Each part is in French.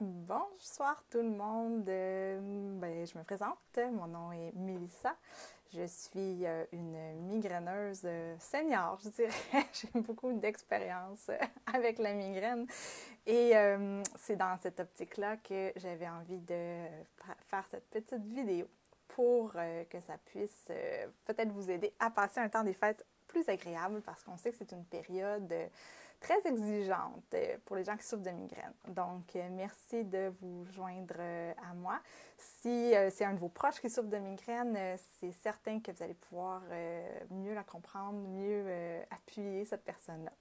Bonsoir tout le monde. Je me présente. Mon nom est Mélissa. Je suis une migraineuse senior, je dirais. J'ai beaucoup d'expérience avec la migraine. Et c'est dans cette optique-là que j'avais envie de faire cette petite vidéo pour que ça puisse peut-être vous aider à passer un temps des fêtes plus agréable parce qu'on sait que c'est une période très exigeante pour les gens qui souffrent de migraine. Donc, merci de vous joindre à moi. Si c'est un de vos proches qui souffre de migraine, c'est certain que vous allez pouvoir mieux la comprendre, mieux appuyer cette personne-là.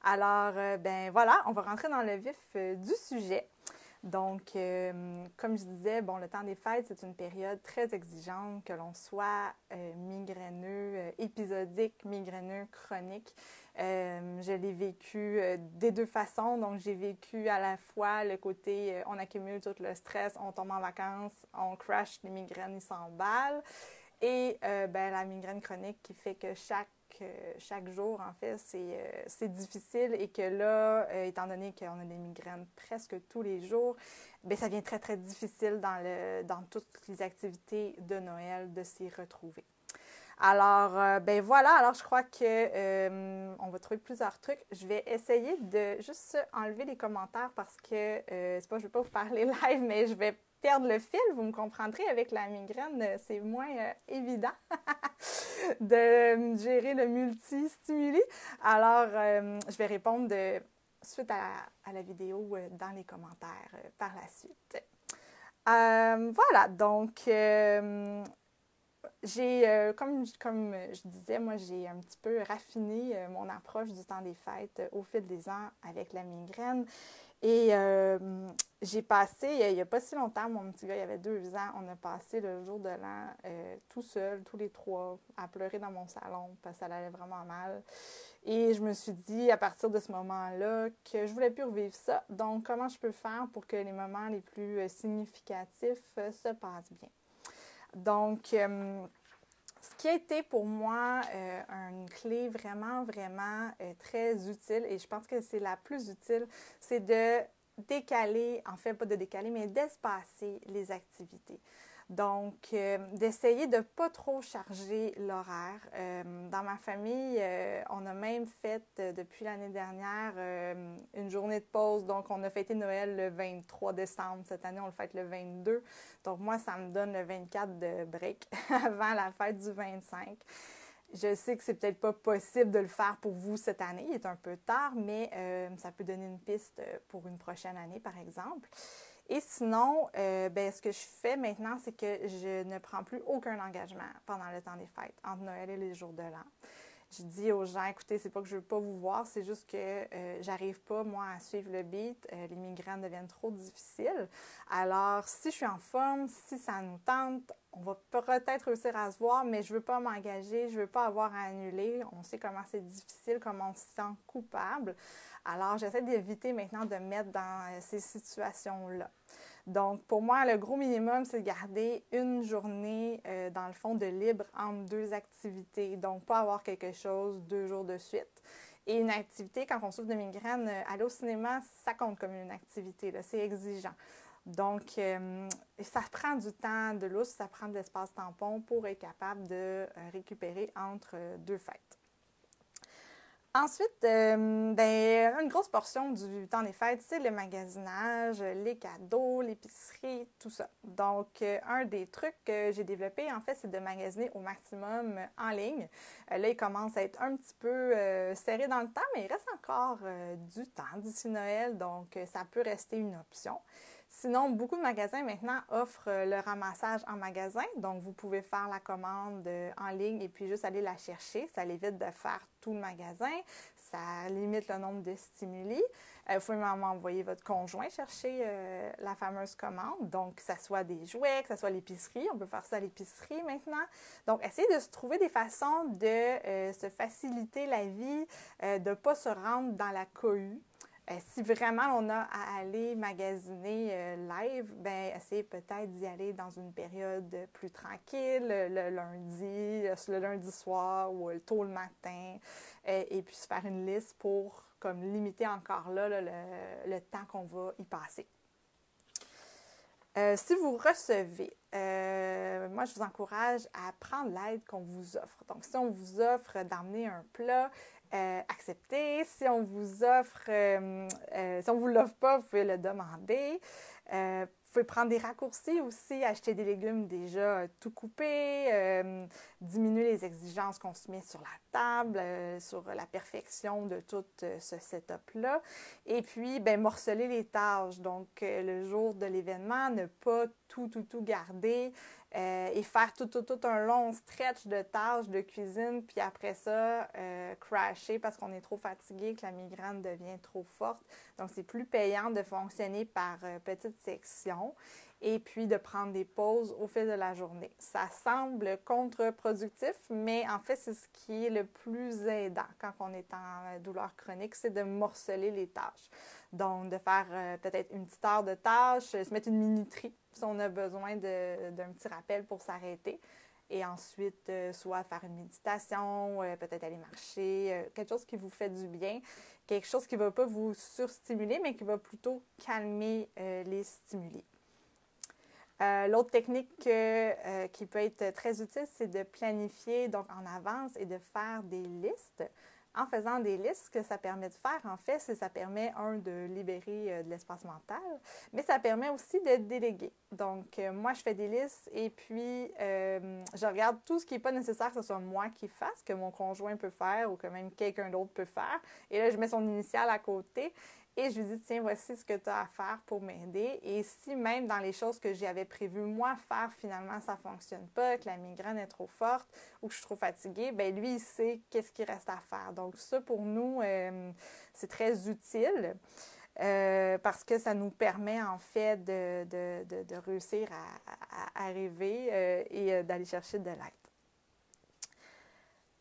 Alors, voilà, on va rentrer dans le vif du sujet. Donc, comme je disais, le temps des fêtes, c'est une période très exigeante, que l'on soit migraineux, épisodique, migraineux, chronique. Je l'ai vécu des deux façons. Donc, j'ai vécu à la fois le côté on accumule tout le stress, on tombe en vacances, on crash, les migraines, ils s'emballent. Et la migraine chronique qui fait que chaque jour, en fait, c'est difficile et que là, étant donné qu'on a des migraines presque tous les jours, ça devient très, très difficile dans toutes les activités de Noël de s'y retrouver. Alors, alors je crois que on va trouver plusieurs trucs. Je vais essayer de juste enlever les commentaires parce que, je ne vais pas vous parler live, mais je vais perdre le fil, vous me comprendrez, avec la migraine, c'est moins évident de gérer le multi-stimuli. Alors, je vais répondre suite à la vidéo dans les commentaires par la suite. Voilà, donc, comme je disais, moi, j'ai un petit peu raffiné mon approche du temps des fêtes au fil des ans avec la migraine. Et j'ai passé, il n'y a pas si longtemps, mon petit gars, il avait 2 ans, on a passé le jour de l'an tout seul, tous les trois, à pleurer dans mon salon parce que ça allait vraiment mal. Et je me suis dit, à partir de ce moment-là, que je voulais plus revivre ça. Donc, comment je peux faire pour que les moments les plus significatifs se passent bien? Donc, ce qui a été pour moi une clé vraiment, vraiment très utile, et je pense que c'est la plus utile, c'est de décaler, en fait pas de décaler, mais d'espacer les activités. Donc, d'essayer de ne pas trop charger l'horaire. Dans ma famille, on a même fait, depuis l'année dernière, une journée de pause. Donc, on a fêté Noël le 23 décembre. Cette année, on le fête le 22. Donc, moi, ça me donne le 24 de break avant la fête du 25. Je sais que c'est peut-être pas possible de le faire pour vous cette année. Il est un peu tard, mais ça peut donner une piste pour une prochaine année, par exemple. Et sinon, ce que je fais maintenant, c'est que je ne prends plus aucun engagement pendant le temps des fêtes, entre Noël et les jours de l'an. Je dis aux gens, écoutez, c'est pas que je veux pas vous voir, c'est juste que j'arrive pas, moi, à suivre le beat. Les migraines deviennent trop difficiles. Alors, si je suis en forme, si ça nous tente, on va peut-être réussir à se voir, mais je veux pas m'engager, je veux pas avoir à annuler. On sait comment c'est difficile, comment on se sent coupable. Alors, j'essaie d'éviter maintenant de me mettre dans ces situations-là. Donc, pour moi, le gros minimum, c'est de garder une journée, dans le fond, de libre entre deux activités. Donc, pas avoir quelque chose 2 jours de suite. Et une activité, quand on souffre de migraine, aller au cinéma, ça compte comme une activité, là, c'est exigeant. Donc, ça prend du temps de lousse, ça prend de l'espace tampon pour être capable de récupérer entre 2 fêtes. Ensuite, une grosse portion du temps des fêtes, c'est le magasinage, les cadeaux, l'épicerie, tout ça. Donc, un des trucs que j'ai développé, en fait, c'est de magasiner au maximum en ligne. Là, il commence à être un petit peu serré dans le temps, mais il reste encore du temps d'ici Noël, donc ça peut rester une option. Sinon, beaucoup de magasins maintenant offrent le ramassage en magasin. Donc, vous pouvez faire la commande en ligne et puis juste aller la chercher. Ça l'évite de faire tout le magasin. Ça limite le nombre de stimuli. Vous pouvez même envoyer votre conjoint chercher la fameuse commande. Donc, que ce soit des jouets, que ce soit l'épicerie. On peut faire ça à l'épicerie maintenant. Donc, essayez de se trouver des façons de se faciliter la vie, de ne pas se rendre dans la cohue. Si vraiment on a à aller magasiner live, essayez peut-être d'y aller dans une période plus tranquille, le lundi soir ou tôt le matin, et puis se faire une liste pour comme limiter encore là le temps qu'on va y passer. Si vous recevez, moi, je vous encourage à prendre l'aide qu'on vous offre. Donc, si on vous offre d'emmener un plat, acceptez. Si on vous offre, si on ne vous l'offre pas, vous pouvez le demander. Vous pouvez prendre des raccourcis aussi, acheter des légumes déjà tout coupés, diminuer les exigences qu'on se met sur la table, sur la perfection de tout ce setup-là. Et puis, ben, morceler les tâches. Donc, le jour de l'événement, ne pas tout garder et faire tout un long stretch de tâches de cuisine, puis après ça, crasher parce qu'on est trop fatigué, que la migraine devient trop forte. Donc, c'est plus payant de fonctionner par petites sections et puis de prendre des pauses au fil de la journée. Ça semble contre-productif, mais en fait, c'est ce qui est le plus aidant quand on est en douleur chronique, c'est de morceler les tâches. Donc, de faire peut-être une petite heure de tâche, se mettre une minuterie si on a besoin d'un petit rappel pour s'arrêter. Et ensuite, soit faire une méditation, peut-être aller marcher, quelque chose qui vous fait du bien, quelque chose qui ne va pas vous surstimuler, mais qui va plutôt calmer les stimuli. L'autre technique qui peut être très utile, c'est de planifier donc en avance et de faire des listes. En faisant des listes, ce que ça permet de faire, en fait, c'est que ça permet, de libérer de l'espace mental, mais ça permet aussi de déléguer. Donc, moi, je fais des listes et puis je regarde tout ce qui n'est pas nécessaire que ce soit moi qui fasse, que mon conjoint peut faire ou que même quelqu'un d'autre peut faire. Et là, je mets son initiale à côté. Et je lui dis, tiens, voici ce que tu as à faire pour m'aider. Et si même dans les choses que j'avais prévu moi faire, finalement, ça ne fonctionne pas, que la migraine est trop forte ou que je suis trop fatiguée, bien lui, il sait qu'est-ce qu'il reste à faire. Donc ça, pour nous, c'est très utile parce que ça nous permet, en fait, de réussir à arriver et d'aller chercher de l'aide.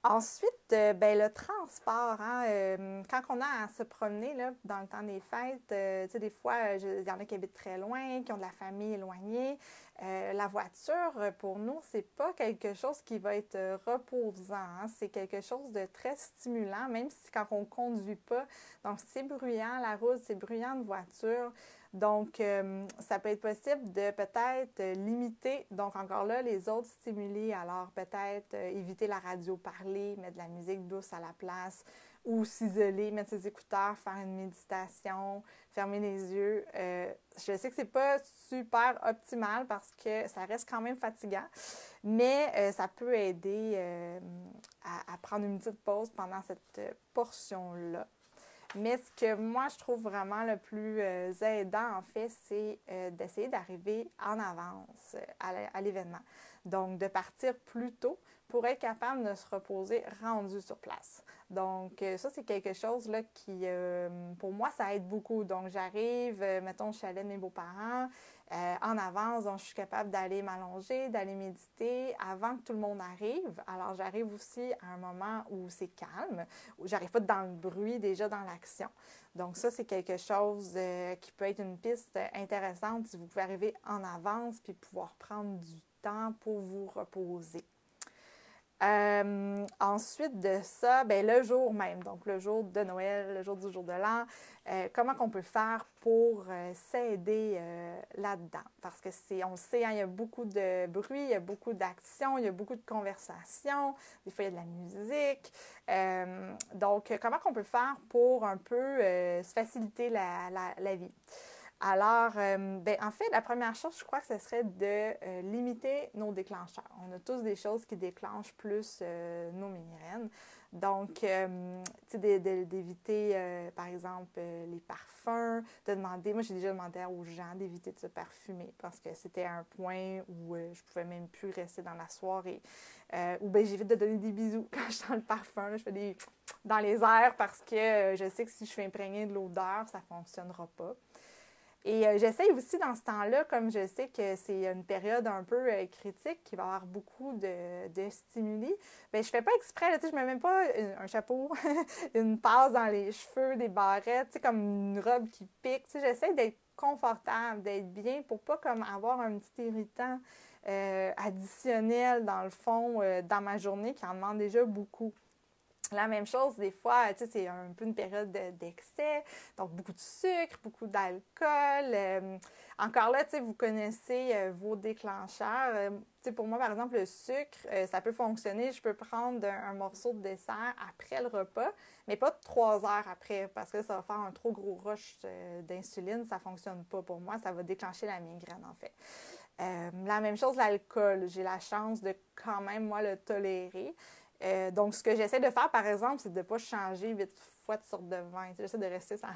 Ensuite, ben, le transport, hein, quand on a à se promener là, dans le temps des fêtes, tu sais, des fois, il y en a qui habitent très loin, qui ont de la famille éloignée. La voiture, pour nous, c'est pas quelque chose qui va être reposant. Hein, c'est quelque chose de très stimulant, même si quand on ne conduit pas. Donc, c'est bruyant, la route, c'est bruyant de voiture. Donc, ça peut être possible de peut-être limiter, donc encore là, les autres stimuli. Alors, peut-être éviter la radio parler, mettre de la musique douce à la place ou s'isoler, mettre ses écouteurs, faire une méditation, fermer les yeux. Je sais que c'est pas super optimal parce que ça reste quand même fatigant, mais ça peut aider à prendre une petite pause pendant cette portion-là. Mais ce que moi, je trouve vraiment le plus aidant, en fait, c'est d'essayer d'arriver en avance à l'événement. Donc, de partir plus tôt pour être capable de se reposer rendu sur place. Donc, ça, c'est quelque chose là, qui, pour moi, ça aide beaucoup. Donc, j'arrive, mettons, au chalet de mes beaux-parents, en avance, donc je suis capable d'aller m'allonger, d'aller méditer avant que tout le monde arrive. Alors, j'arrive aussi à un moment où c'est calme, où j'arrive pas dans le bruit, déjà dans l'action. Donc, ça, c'est quelque chose qui peut être une piste intéressante si vous pouvez arriver en avance puis pouvoir prendre du temps pour vous reposer. Ensuite de ça, ben, le jour même, donc le jour de Noël, le jour du jour de l'an, comment qu'on peut faire pour s'aider là-dedans? Parce que on le sait, hein, il y a beaucoup de bruit, il y a beaucoup d'action, il y a beaucoup de conversations, des fois il y a de la musique. Donc, comment qu'on peut faire pour un peu se faciliter la vie? Alors, ben, en fait, la première chose, je crois que ce serait de limiter nos déclencheurs. On a tous des choses qui déclenchent plus nos migraines. Donc, tu sais, d'éviter, par exemple, les parfums, de demander, moi j'ai déjà demandé aux gens d'éviter de se parfumer parce que c'était un point où je pouvais même plus rester dans la soirée. Ou bien j'évite de donner des bisous quand je sens le parfum. Là, je fais des dans les airs parce que je sais que si je suis imprégnée de l'odeur, ça ne fonctionnera pas. Et j'essaye aussi dans ce temps-là, comme je sais que c'est une période un peu critique, qui va avoir beaucoup de stimuli, bien, je fais pas exprès, là, tu sais, je mets même pas un chapeau, une passe dans les cheveux, des barrettes, tu sais, comme une robe qui pique. Tu sais, j'essaie d'être confortable, d'être bien pour pas comme avoir un petit irritant additionnel, dans le fond, dans ma journée qui en demande déjà beaucoup. La même chose, des fois, tu sais, c'est un peu une période d'excès, donc beaucoup de sucre, beaucoup d'alcool. Encore là, tu sais, vous connaissez vos déclencheurs. Tu sais, pour moi, par exemple, le sucre, ça peut fonctionner. Je peux prendre un morceau de dessert après le repas, mais pas 3 heures après, parce que ça va faire un trop gros rush d'insuline. Ça ne fonctionne pas pour moi. Ça va déclencher la migraine, en fait. La même chose, l'alcool. J'ai la chance de quand même, moi, le tolérer. Donc, ce que j'essaie de faire, par exemple, c'est de ne pas changer 8 fois de sorte de vin. J'essaie de rester sur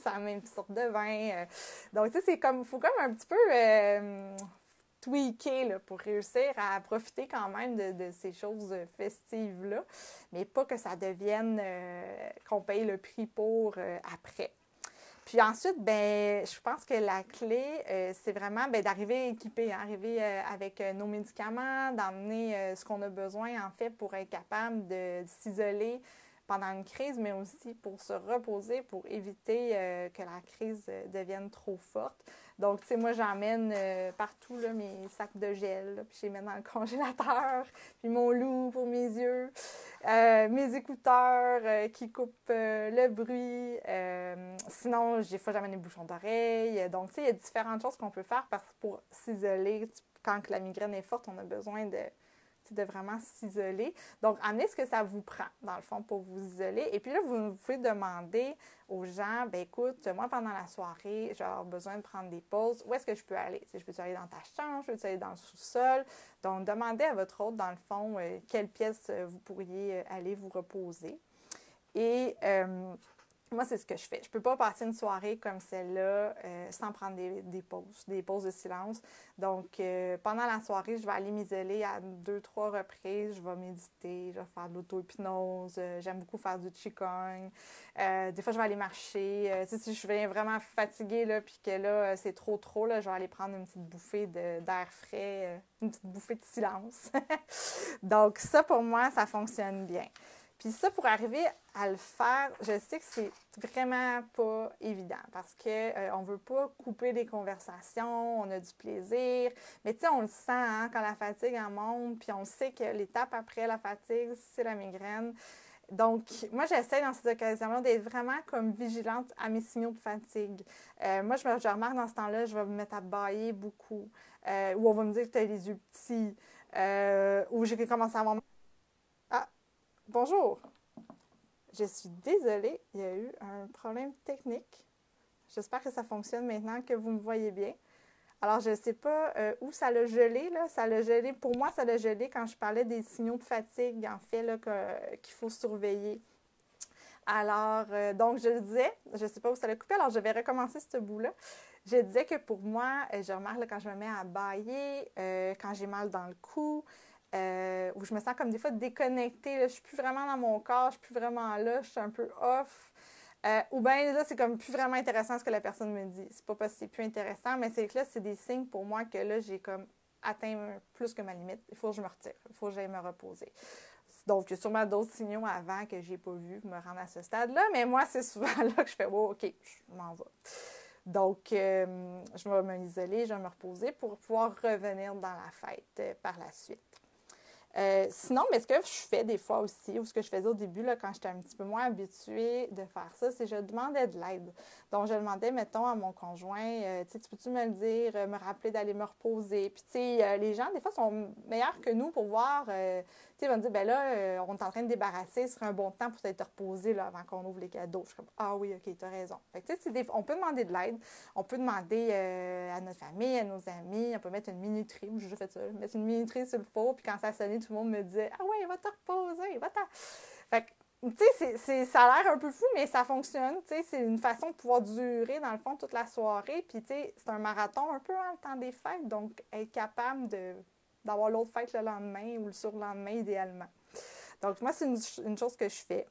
la même sorte de vin. Donc, tu sais, c'est comme, il faut comme un petit peu tweaker là, pour réussir à profiter quand même de ces choses festives-là, mais pas que ça devienne qu'on paye le prix pour après. Puis ensuite, ben, je pense que la clé, c'est vraiment d'arriver équipé, hein, arriver avec nos médicaments, d'emmener ce qu'on a besoin, en fait, pour être capable de s'isoler pendant une crise, mais aussi pour se reposer, pour éviter que la crise devienne trop forte. Donc, tu sais, moi, j'emmène partout là, mes sacs de gel, là, puis je les mets dans le congélateur, puis mon loup pour mes yeux, mes écouteurs qui coupent le bruit. Sinon, des fois, j'amène des bouchons d'oreilles. Donc, tu sais, il y a différentes choses qu'on peut faire pour s'isoler. Quand la migraine est forte, on a besoin de vraiment s'isoler. Donc, amenez ce que ça vous prend, dans le fond, pour vous isoler. Et puis là, vous pouvez demander aux gens, ben écoute, moi, pendant la soirée, je vais avoir besoin de prendre des pauses. Où est-ce que je peux aller? Je peux aller dans ta chambre? Je peux aller dans le sous-sol? Donc, demandez à votre hôte, dans le fond, quelle pièce vous pourriez aller vous reposer. Et moi, c'est ce que je fais. Je ne peux pas passer une soirée comme celle-là sans prendre des pauses de silence. Donc, pendant la soirée, je vais aller m'isoler à 2-3 reprises. Je vais méditer, je vais faire de l'auto-hypnose. J'aime beaucoup faire du qigong. Des fois, je vais aller marcher. Si je viens vraiment fatiguée, là, puis que là, c'est trop, là, je vais aller prendre une petite bouffée d'air frais, une petite bouffée de silence. Donc, ça, pour moi, ça fonctionne bien. Puis ça, pour arriver à le faire, je sais que c'est vraiment pas évident parce qu'on ne veut pas couper des conversations, on a du plaisir, mais tu sais, on le sent hein, quand la fatigue en monte, puis on sait que l'étape après la fatigue, c'est la migraine. Donc, moi, j'essaie dans ces occasions-là d'être vraiment comme vigilante à mes signaux de fatigue. Moi, je remarque dans ce temps-là, je vais me mettre à bâiller beaucoup, ou on va me dire que tu as les yeux petits, ou j'ai commencé à avoir... Ah, bonjour! Je suis désolée, il y a eu un problème technique. J'espère que ça fonctionne maintenant, que vous me voyez bien. Alors, je ne sais pas où ça l'a gelé, là. Ça l'a gelé. Pour moi, ça l'a gelé quand je parlais des signaux de fatigue, en fait, là, qu'il faut surveiller. Alors, donc, je disais, je ne sais pas où ça l'a coupé, alors je vais recommencer ce bout-là. Je disais que pour moi, je remarque là, quand je me mets à bâiller, quand j'ai mal dans le cou, où je me sens comme des fois déconnectée. Là. Je ne suis plus vraiment dans mon corps, je ne suis plus vraiment là, je suis un peu off. Ou bien là, c'est comme plus vraiment intéressant ce que la personne me dit. C'est pas parce que c'est plus intéressant, mais c'est que là, c'est des signes pour moi que là, j'ai comme atteint plus que ma limite. Il faut que je me retire, il faut que j'aille me reposer. Donc, il y a sûrement d'autres signaux avant que je n'ai pas vu me rendre à ce stade-là, mais moi, c'est souvent là que je fais « Oh, OK, je m'en vais ». Donc, je vais m'isoler, je vais me reposer pour pouvoir revenir dans la fête par la suite. Sinon, mais ce que je fais des fois aussi, ou ce que je faisais au début, là, quand j'étais un petit peu moins habituée de faire ça, c'est que je demandais de l'aide. Donc, je demandais, mettons, à mon conjoint, tu peux-tu me le dire, me rappeler d'aller me reposer? Puis, tu sais, les gens, des fois, sont meilleurs que nous pour voir, tu sais, ils vont me dire, ben là, on est en train de débarrasser, ce serait un bon temps pour t'être reposé, là, avant qu'on ouvre les cadeaux. Je suis comme, ah oui, OK, t'as raison. Fait que, tu sais, on peut demander de l'aide, on peut demander à notre famille, à nos amis, on peut mettre une minuterie, j'ai déjà fait ça, mettre une minuterie sur le four, puis quand ça sonnait, tout le monde me disait, ah ouais, va te reposer, va-t'en. Fait que, tu sais, ça a l'air un peu fou, mais ça fonctionne. Tu sais, c'est une façon de pouvoir durer, dans le fond, toute la soirée. Puis, tu sais, c'est un marathon un peu en temps des fêtes. Donc, être capable d'avoir l'autre fête le lendemain ou le surlendemain, idéalement. Donc, moi, c'est une chose que je fais.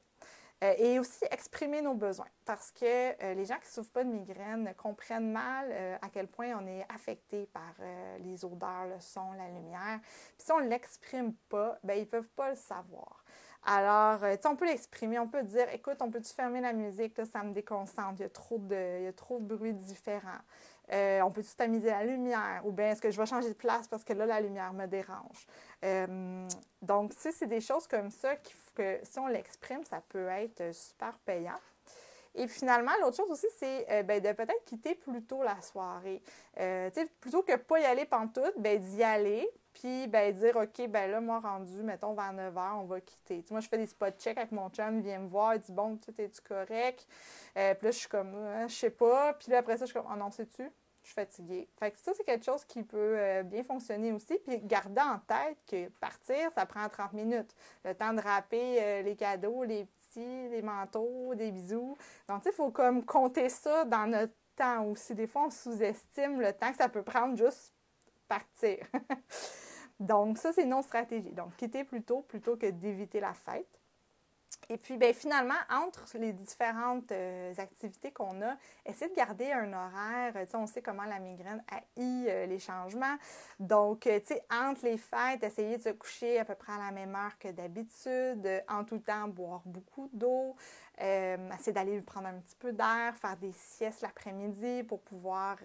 Et aussi exprimer nos besoins. Parce que les gens qui ne souffrent pas de migraine comprennent mal à quel point on est affecté par les odeurs, le son, la lumière. Puis si on ne l'exprime pas, ben, ils ne peuvent pas le savoir. Alors, tu sais, on peut l'exprimer, on peut dire, écoute, on peut-tu fermer la musique, là, ça me déconcentre, il y a trop de bruits différents. On peut-tu tamiser la lumière? Ou bien est-ce que je vais changer de place parce que là, la lumière me dérange? Donc, tu sais, c'est des choses comme ça qu'il trouve que si on l'exprime, ça peut être super payant. Et finalement, l'autre chose aussi, c'est de peut-être quitter plus tôt la soirée. Plutôt que pas y aller pantoute, d'y aller, puis dire, OK, là, moi, rendu, mettons, vers 9 h, on va quitter. Moi, je fais des spot checks avec mon chum, il vient me voir, il dit, bon, tout es-tu correct? Puis là, je suis comme, je sais pas. Puis là, après ça, je suis comme, oh non, sais-tu? Je suis fatiguée. Fait que ça, c'est quelque chose qui peut bien fonctionner aussi. Puis garder en tête que partir, ça prend 30 minutes. Le temps de râper les cadeaux, les petits, les manteaux, des bisous. Donc, tu sais, il faut comme compter ça dans notre temps aussi. Des fois, on sous-estime le temps que ça peut prendre juste partir. Donc, ça, c'est une stratégie. Donc, quitter plus tôt plutôt que d'éviter la fête. Et puis, finalement, entre les différentes activités qu'on a, essayer de garder un horaire. Tu sais, on sait comment la migraine haït les changements. Donc, tu sais, entre les fêtes, essayer de se coucher à peu près à la même heure que d'habitude. En tout temps, boire beaucoup d'eau. Essayer d'aller prendre un petit peu d'air, faire des siestes l'après-midi pour pouvoir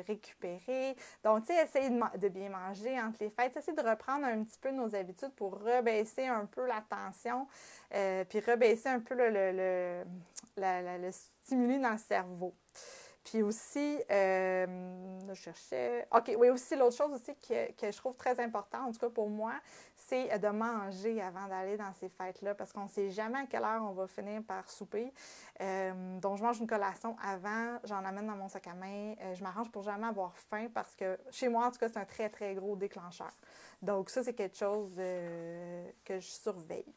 récupérer. Donc, tu sais, essayer de bien manger entre les fêtes. Essayer de reprendre un petit peu nos habitudes pour rebaisser un peu la tension. Puis rebaisser un peu le stimuli dans le cerveau. Puis aussi, je cherchais... OK, oui, aussi, l'autre chose aussi que je trouve très important, en tout cas pour moi, c'est de manger avant d'aller dans ces fêtes-là, parce qu'on ne sait jamais à quelle heure on va finir par souper. Donc, je mange une collation avant, j'en amène dans mon sac à main. Je m'arrange pour jamais avoir faim, parce que chez moi, en tout cas, c'est un très, très gros déclencheur. Donc, ça, c'est quelque chose que je surveille.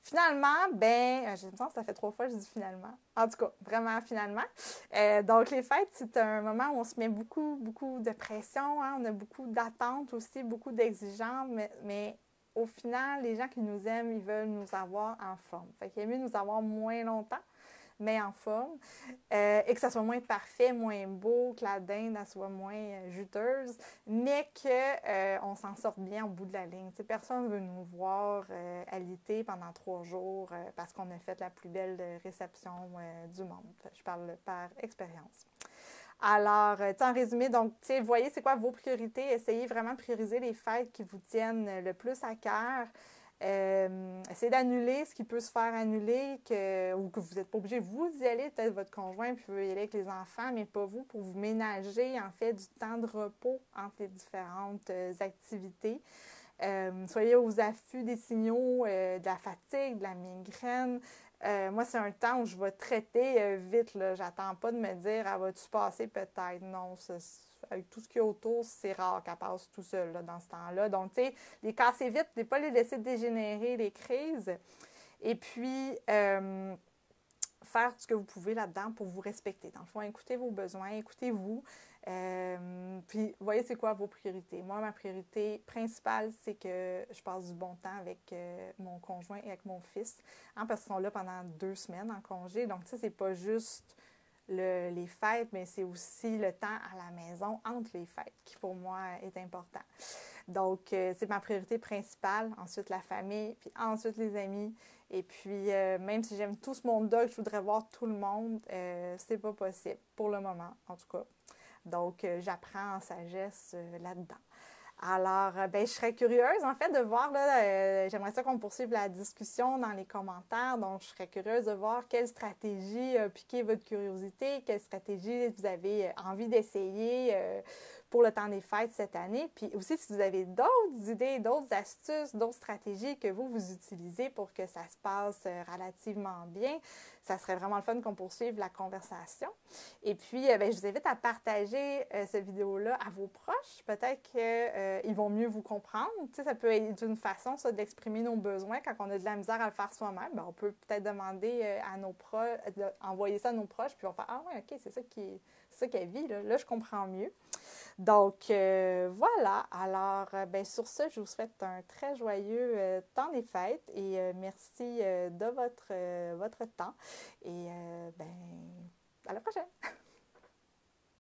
Finalement, j'ai l'impression que ça fait 3 fois que je dis finalement. En tout cas, vraiment finalement. Donc, les fêtes, c'est un moment où on se met beaucoup, beaucoup de pression. Hein? On a beaucoup d'attentes aussi, beaucoup d'exigences. Mais au final, les gens qui nous aiment, ils veulent nous avoir en forme. Fait qu'il est mieux nous avoir moins longtemps, mais en forme, et que ça soit moins parfait, moins beau, que la dinde elle soit moins juteuse, mais qu'on s'en sorte bien au bout de la ligne. T'sais, personne ne veut nous voir alité pendant 3 jours parce qu'on a fait la plus belle réception du monde. Je parle par expérience. Alors, en résumé, donc, voyez c'est quoi vos priorités. Essayez vraiment de prioriser les fêtes qui vous tiennent le plus à cœur. Essayez d'annuler ce qui peut se faire annuler ou que vous n'êtes pas obligé, vous, d'y aller. Peut-être votre conjoint peut y aller avec les enfants, mais pas vous, pour vous ménager, en fait, du temps de repos entre les différentes activités. Soyez aux affûts des signaux de la fatigue, de la migraine. Moi, c'est un temps où je vais traiter vite. J'attends pas de me dire « Ah, vas-tu passer peut-être? » Non, avec tout ce qu'il y a autour, c'est rare qu'elle passe tout seul dans ce temps-là. Donc, tu sais, les casser vite, ne pas les laisser dégénérer, les crises. Et puis, faire ce que vous pouvez là-dedans pour vous respecter. Dans le fond, écoutez vos besoins, écoutez-vous. Puis, voyez c'est quoi vos priorités. Moi, ma priorité principale, c'est que je passe du bon temps avec mon conjoint et avec mon fils, hein, parce qu'ils sont là pendant 2 semaines en congé. Donc, tu sais, c'est pas juste les fêtes, mais c'est aussi le temps à la maison entre les fêtes qui, pour moi, est important. Donc, c'est ma priorité principale. Ensuite, la famille, puis ensuite les amis. Et puis, même si j'aime tout ce monde-là, je voudrais voir tout le monde, c'est pas possible, pour le moment, en tout cas. Donc, j'apprends en sagesse là-dedans. Alors, je serais curieuse, en fait, de voir, j'aimerais ça qu'on poursuive la discussion dans les commentaires. Donc, je serais curieuse de voir quelle stratégie a piqué votre curiosité, quelle stratégie vous avez envie d'essayer pour le temps des fêtes cette année. Puis aussi, si vous avez d'autres idées, d'autres astuces, d'autres stratégies que vous utilisez pour que ça se passe relativement bien, ça serait vraiment le fun qu'on poursuive la conversation. Et puis, je vous invite à partager cette vidéo-là à vos proches. Peut-être qu'ils vont mieux vous comprendre. Tu sais, ça peut être une façon, ça, d'exprimer nos besoins quand on a de la misère à le faire soi-même. On peut peut-être demander à nos proches, envoyer ça à nos proches, puis on va faire « Ah ouais, OK, c'est ça qu'elle vit, là. Là, je comprends mieux. » Donc, voilà. Alors, sur ce, je vous souhaite un très joyeux temps des fêtes et merci de votre temps. Et, à la prochaine!